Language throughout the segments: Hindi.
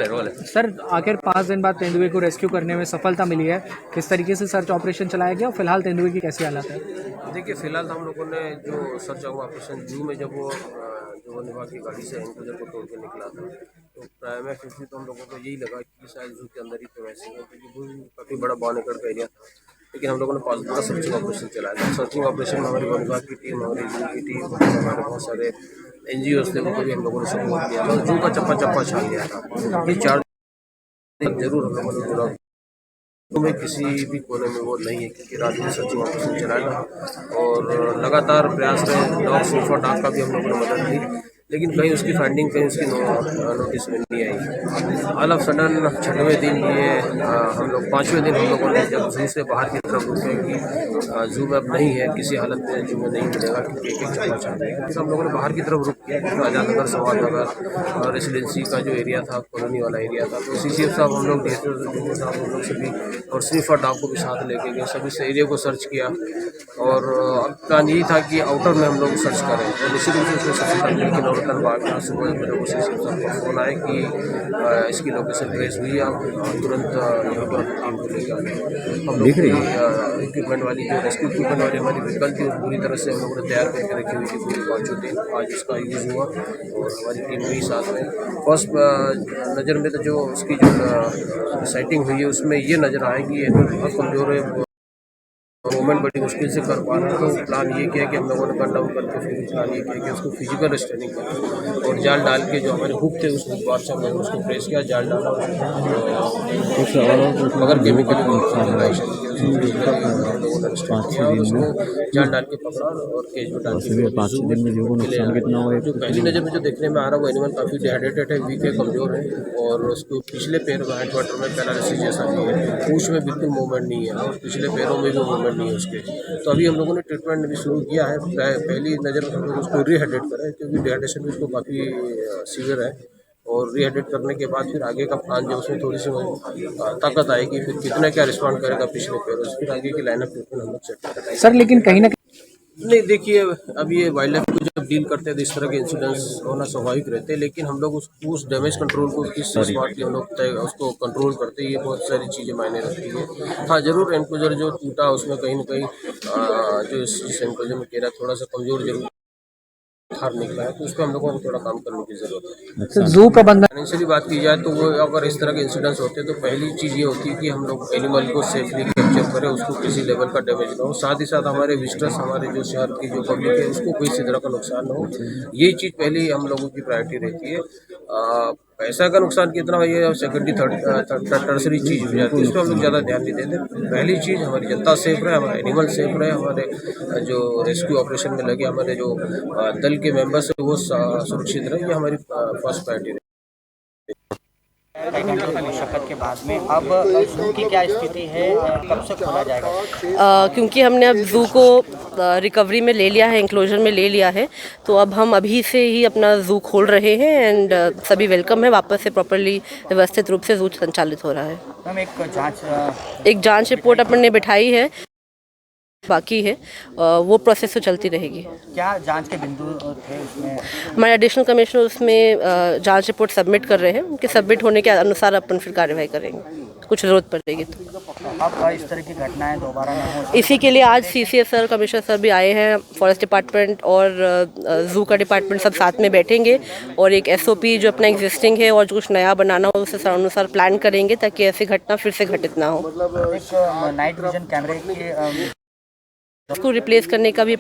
रोल है सर। आखिर 5 दिन बाद तेंदुए को रेस्क्यू करने में सफलता मिली है। किस तरीके से सर्च ऑपरेशन चलाया गया और फिलहाल तेंदुए की कैसी हालत है? देखिए, फिलहाल हम लोगों ने जो सर्च ऑपरेशन जू में जब वो जो वन विभाग की गाड़ी से एंक्लोजर को तोड़ के निकला था, तो प्राइम फिर तो हम लोगों को यही लगा कि शायद जू के अंदर ही प्रवेश है, क्योंकि वो काफ़ी बड़ा बॉन एकड़ का एरिया था। लेकिन हम लोगों ने 5 दिन का सर्चिंग ऑपरेशन चलाया था। सर्चिंग ऑपरेशन में हमारी वन विभाग की टीम, हमारी जू की टीम, हमारे बहुत सारे NGOs थे, उनको भी हम लोगों ने सपोर्ट किया था। जू का चप्पा चप्पा छान लिया था। ये 4 दिन जरूर हम लोगों ने पूरा में किसी भी कोने में वो नहीं है, क्योंकि रात में सर्चिंग ऑपरेशन चलाया और लगातार प्रयास रहे। डॉग स्निफर डॉग का भी हम लोगों ने मदद ली, लेकिन कहीं उसकी फाइंडिंग, कहीं उसकी नोटिस में नहीं आई। ऑल ऑफ सडन 6वें दिन ये हम लोग 5वें दिन हम लोगों ने जब जू से बाहर की तरफ रुके कि जू में अब नहीं है, किसी हालत में जू में नहीं मिलेगा, क्योंकि एक चलना चाहते हैं, फिर हम लोगों ने बाहर की तरफ रुक किया। आजाद नगर, सवाद नगर और रेसिडेंसी का जो एरिया था, कॉलोनी वाला एरिया था, तो CCF साहब हम लोग साहब हम लोग से भी और स्निफर डॉग को भी साथ लेके गए, सभी से एरिया को सर्च किया। और अब प्लान यही था कि आउटर में हम लोग सर्च करें, और निश्चित रूप से उसमें सफलता मिली कि नौरतन बाग में सुबह मेरे को CCF साहब का फोन आया कि इसकी लोकेशन ट्रेस हुई। आप तुरंत यहाँ पर टीम को लेकर आए। हम लोग इक्विपमेंट वाली जो रेस्क्यू इक्विपमेंट वाली हमारी व्हीकल थी, वो पूरी तरह से हम लोगों ने तैयार करके रखी हुई थी पूरी 5 दिन। आज उसका यूज़ हुआ और हमारी टीम भी साथ में। फर्स्ट नज़र में तो जो उसकी जो साइटिंग हुई है, उसमें ये नज़र आए कि एनिमल बहुत कमज़ोर है, मूवमेंट बड़ी मुश्किल से कर पा रहा है। तो प्लान ये किया कि हम लोगों ने कट डाउन करके फिर प्लान ये किया कि उसको फिजिकल रिस्ट्रेनिंग करें और जाल डाल के जो हमारे हुक थे उस हुक बार से हम लोगों ने उसको प्रेस किया, जाल डाला मगर केमिकली उसको जाल डाल के पकड़ा और केज में डाल के। जो पहली नज़र में जो देखने में आ रहा है, वो एनिमल काफ़ी डिहाइड्रेटेड है, वीक है, कमज़ोर है और उसको पिछले पैर में हेडवाटर में पैरालिसिस जैसा भी है, पूंछ में बिल्कुल मूवमेंट नहीं है और पिछले पैरों में भी मूवमेंट नहीं है उसके। तो अभी हम लोगों ने ट्रीटमेंट भी शुरू किया है। पहली नज़र में हम लोग उसको रिहाइड्रेट करें, क्योंकि डिहाइड्रेशन भी उसको काफ़ी सीवियर है, और रिहाइड्रेट करने के बाद फिर आगे का प्लान जो उसमें थोड़ी सी ताकत आएगी, फिर कितना क्या रिस्पॉन्ड करेगा पिछले पैरों से, फिर आगे की लाइनअप ट्रीटमेंट हम लोग सेट करेंगे। सर लेकिन कहीं ना नहीं, देखिए, अब ये वाइल्ड लाइफ को जब डील करते हैं तो इस तरह के इंसिडेंट्स होना स्वाभाविक रहते हैं, लेकिन हम लोग उस डैमेज कंट्रोल को किस स्मार्टली हम लोग उसको कंट्रोल करते हैं, ये बहुत सारी चीज़ें मायने रखती है। हाँ, जरूर एनक्लोजर जो टूटा उसमें कहीं ना कहीं जो इस एनक्लोजर में केरा थोड़ा सा कमजोर जरूर बाहर निकला है, तो उस पर हम लोगों को थोड़ा काम करने की जरूरत है। जू प्रबंधन फाइनेंशियली बात की जाए तो वो अगर इस तरह के इंसिडेंट्स होते हैं तो पहली चीज़ ये होती है कि हम लोग एनिमल को सेफली कैप्चर करें, उसको किसी लेवल का डैमेज ना हो, साथ ही साथ हमारे विजिटर्स, हमारे जो शहर की जो पब्लिक है, उसको कोई तरह का नुकसान ना हो। यही चीज़ पहले हम लोगों की प्रायोरिटी रहती है। पैसा का नुकसान कितना है ये सेकेंडरी टर्सरी चीज़ हो जाती है, इस पर हम लोग ज़्यादा ध्यान नहीं देते। पहली चीज़ हमारी जनता सेफ रहे, हमारा एनिमल सेफ रहे, हमारे जो रेस्क्यू ऑपरेशन में लगे हमारे जो दल के मेंबर्स हैं वो सुरक्षित रहे, ये हमारी फर्स्ट प्रायोरिटी है। कई घंटों की मशक्कत के बाद में अब जू की क्या स्थिति है, कब से खोला जाएगा? क्योंकि हमने अब जू को रिकवरी में ले लिया है, इंक्लोजर में ले लिया है, तो अब हम अभी से ही अपना जू खोल रहे हैं एंड सभी वेलकम है। वापस से प्रॉपर्ली व्यवस्थित रूप से जू संचालित हो रहा है। हम एक जांच रिपोर्ट अपन ने बिठाई है, बाकी है, वो प्रोसेस तो चलती रहेगी। क्या जांच के बिंदु थे उसमें? हमारे एडिशनल कमिश्नर उसमें जांच रिपोर्ट सबमिट कर रहे हैं, उनके सबमिट होने के अनुसार अपन फिर कार्यवाही करेंगे, कुछ ज़रूरत पड़ेगी तो। अब इस तरह की घटनाएं दोबारा ना हो, इसी के लिए आज CCF सर, कमिश्नर सर भी आए हैं, फॉरेस्ट डिपार्टमेंट और जू का डिपार्टमेंट सब साथ में बैठेंगे और एक SOP जो अपना एग्जिस्टिंग है और जो कुछ नया बनाना हो उसके अनुसार प्लान करेंगे, ताकि ऐसी घटना फिर से घटित ना हो। एक नाइट विजन कैमरे की उसको रिप्लेस करने का भी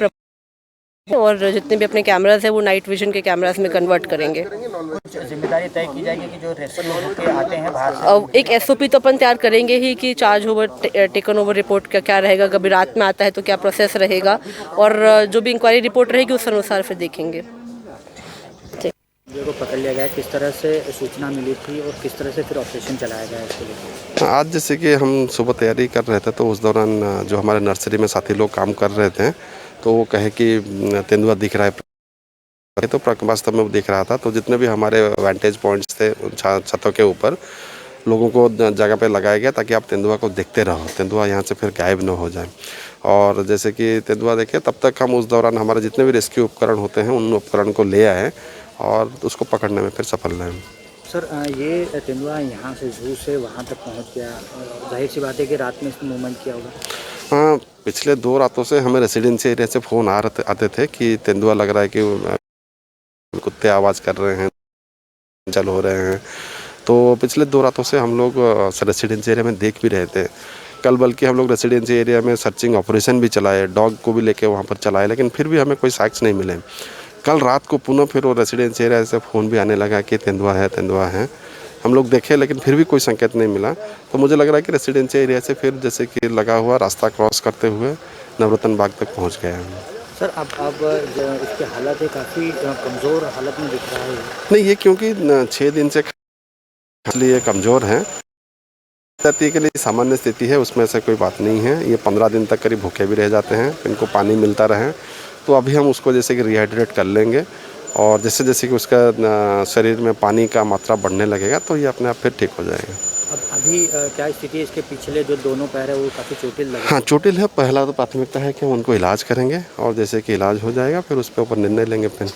और जितने भी अपने कैमराज हैं वो नाइट विजन के कैमराज में कन्वर्ट करेंगे। कुछ जिम्मेदारी तय की जाएगी कि जो रेस्क्यू होके आते हैं बाहर से? एक SOP तो अपन तैयार करेंगे ही कि charge over taken over report का क्या रहेगा, कभी रात में आता है तो क्या प्रोसेस रहेगा, और जो भी इंक्वायरी रिपोर्ट रहेगी उस अनुसार फिर देखेंगे। को पकड़ लिया गया, किस तरह से सूचना मिली थी और किस तरह से फिर ऑपरेशन चलाया गया इसके लिए? आज जैसे कि हम सुबह तैयारी कर रहे थे तो उस दौरान जो हमारे नर्सरी में साथी लोग काम कर रहे थे तो वो कहे कि तेंदुआ दिख रहा है तो वास्तव में वो दिख रहा था। तो जितने भी हमारे वेंटेज पॉइंट्स थे उन छतों के ऊपर लोगों को जगह पे लगाया गया ताकि आप तेंदुआ को देखते रहो, तेंदुआ यहाँ से फिर गायब न हो जाए। और जैसे कि तेंदुआ देखे तब तक हम उस दौरान हमारे जितने भी रेस्क्यू उपकरण होते हैं उन उपकरण को ले आए और उसको पकड़ने में फिर सफल रहे। सर ये तेंदुआ यहाँ से जू से वहाँ तक पहुँच गया, जाहिर सी बात है कि रात में इसने मूवमेंट किया होगा। हाँ, पिछले 2 रातों से हमें रेसिडेंसी एरिया से फ़ोन आते थे कि तेंदुआ लग रहा है कि कुत्ते आवाज़ कर रहे हैं, चल हो रहे हैं। तो पिछले 2 रातों से हम लोग रेसिडेंसी एरिया में देख भी रहे थे। कल बल्कि हम लोग रेसिडेंसी एरिया में सर्चिंग ऑपरेशन भी चलाए, डॉग को भी लेके वहाँ पर चलाए, लेकिन फिर भी हमें कोई साक्ष्य नहीं मिले। कल रात को पुनः फिर वो रेसिडेंसी एरिया से फ़ोन भी आने लगा कि तेंदुआ है, तेंदुआ है। हम लोग देखे लेकिन फिर भी कोई संकेत नहीं मिला। तो मुझे लग रहा है कि रेसिडेंसी एरिया से फिर जैसे कि लगा हुआ रास्ता क्रॉस करते हुए नवरत्न बाग तक पहुँच गया है। सर अब इसकी हालत है काफ़ी कमज़ोर हालत में दिख रहा है। नहीं, ये क्योंकि 6 दिन से इसलिए कमज़ोर हैं। जाति के लिए सामान्य स्थिति है, उसमें से कोई बात नहीं है। ये 15 दिन तक करीब भूखे भी रह जाते हैं, इनको पानी मिलता रहे। तो अभी हम उसको जैसे कि रिहाइड्रेट कर लेंगे और जैसे जैसे कि उसका शरीर में पानी का मात्रा बढ़ने लगेगा तो ये अपने आप फिर ठीक हो जाएगा। अब अभी क्या स्थिति है? इसके पिछले जो दोनों पैर है वो काफ़ी चोटिल लगे। हाँ, चोटिल है। पहला तो प्राथमिकता है कि हम उनको इलाज करेंगे और जैसे कि इलाज हो जाएगा फिर उस पर ऊपर निर्णय लेंगे फिर।